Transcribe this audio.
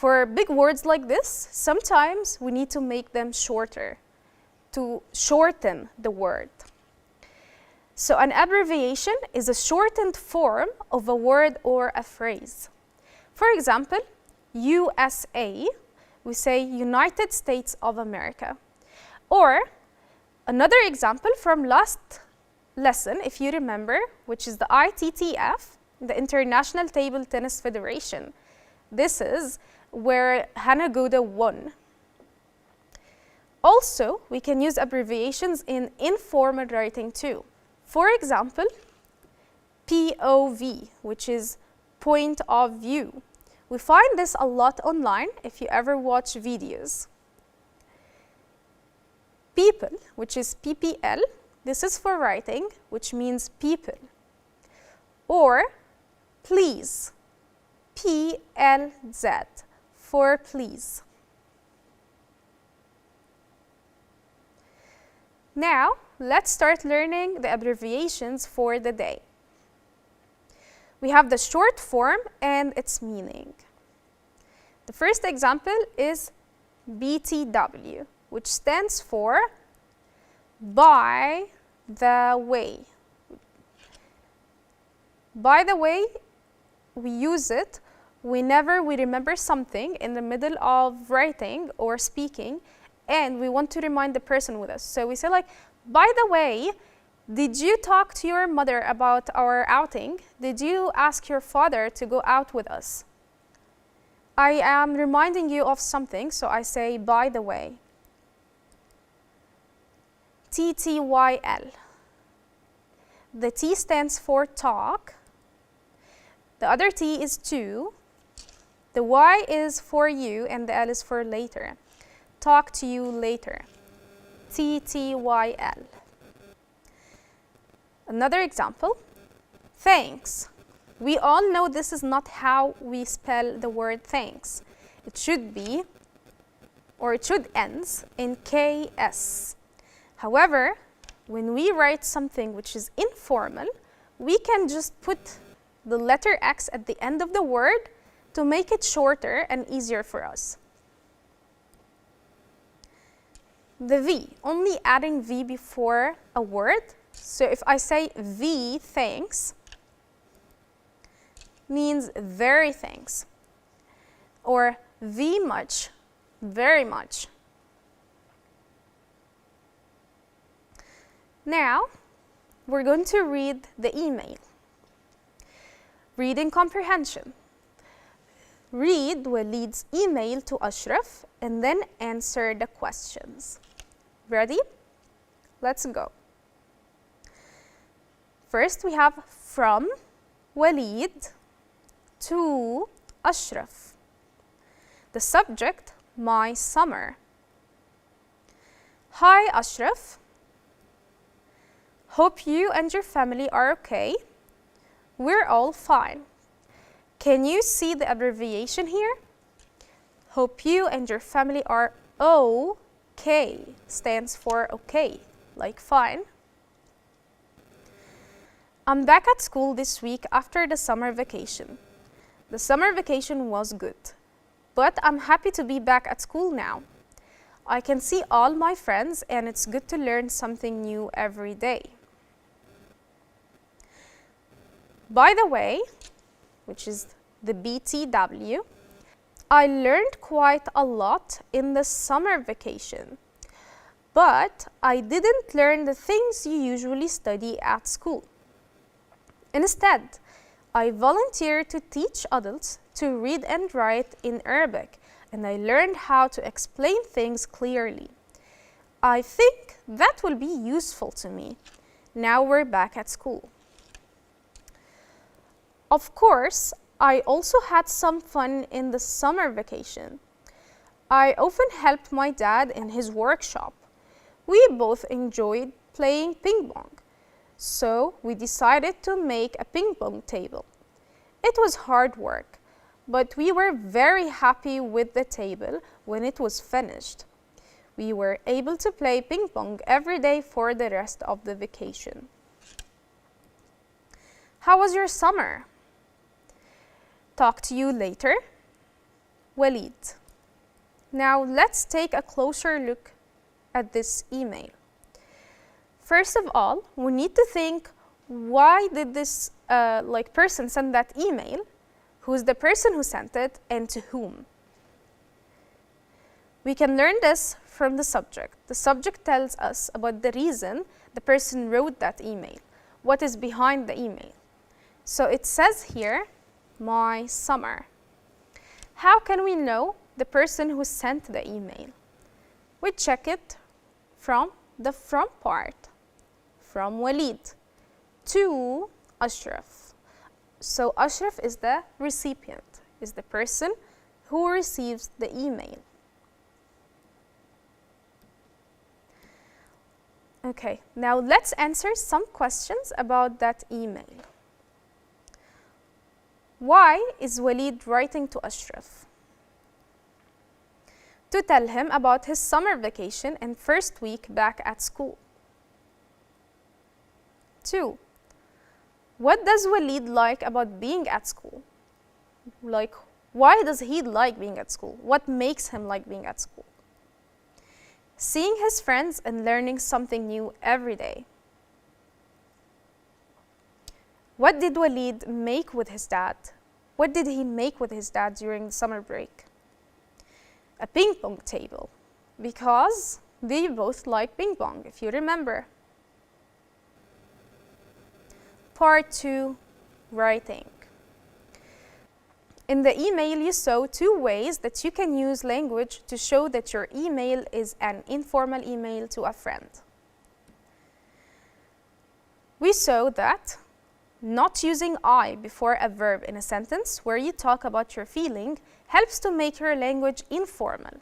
For big words like this, sometimes we need to make them shorter, to shorten the word. So an abbreviation is a shortened form of a word or a phrase. For example, USA, we say United States of America. Or another example from last lesson, if you remember, which is the ITTF, the International Table Tennis Federation. This is where Hannah Gouda won. Also, we can use abbreviations in informal writing too. For example, POV, which is point of view. We find this a lot online if you ever watch videos. People, which is PPL, this is for writing, which means people. Or please, PLZ, for please. Now, let's start learning the abbreviations for the day. We have the short form and its meaning. The first example is BTW, which stands for by the way. By the way, we use it whenever we remember something in the middle of writing or speaking and we want to remind the person with us. So we say like, by the way, did you talk to your mother about our outing? Did you ask your father to go out with us? I am reminding you of something, so I say, by the way. TTYL. The T stands for talk. The other T is to. The Y is for you, and the L is for later. Talk to you later. TTYL. Another example, thanks. We all know this is not how we spell the word thanks. It should be, or it should end in KS. However, when we write something which is informal, we can just put the letter X at the end of the word to make it shorter and easier for us. The V, only adding V before a word. So if I say V thanks, means very thanks. Or V much, very much. Now, we're going to read the email. Reading comprehension. Read Walid's email to Ashraf and then answer the questions. Ready? Let's go. First, we have from Walid to Ashraf. The subject, my summer. Hi, Ashraf. Hope you and your family are okay. We're all fine. Can you see the abbreviation here? Hope you and your family are okay. Stands for okay, like fine. I'm back at school this week after the summer vacation. The summer vacation was good, but I'm happy to be back at school now. I can see all my friends and it's good to learn something new every day. By the way, which is the BTW, I learned quite a lot in the summer vacation, but I didn't learn the things you usually study at school. Instead, I volunteered to teach adults to read and write in Arabic, and I learned how to explain things clearly. I think that will be useful to me. Now we're back at school. Of course, I also had some fun in the summer vacation. I often helped my dad in his workshop. We both enjoyed playing ping pong. So we decided to make a ping pong table. It was hard work, but we were very happy with the table when it was finished. We were able to play ping pong every day for the rest of the vacation. How was your summer? Talk to you later. Walid. Now let's take a closer look at this email. First of all, we need to think, why did this person send that email? Who's the person who sent it and to whom? We can learn this from the subject. The subject tells us about the reason the person wrote that email, what is behind the email. So it says here, my summer. How can we know the person who sent the email? We check it from the from part, from Walid to Ashraf. So Ashraf is the recipient, is the person who receives the email. Okay, now let's answer some questions about that email. Why is Walid writing to Ashraf? To tell him about his summer vacation and first week back at school. 2. What does Walid like about being at school? Like, why does he like being at school? What makes him like being at school? Seeing his friends and learning something new every day. What did Walid make with his dad? What did he make with his dad during the summer break? A ping pong table, because they both like ping pong, if you remember. Part 2, writing. In the email, you saw 2 ways that you can use language to show that your email is an informal email to a friend. We saw that not using I before a verb in a sentence where you talk about your feeling helps to make your language informal.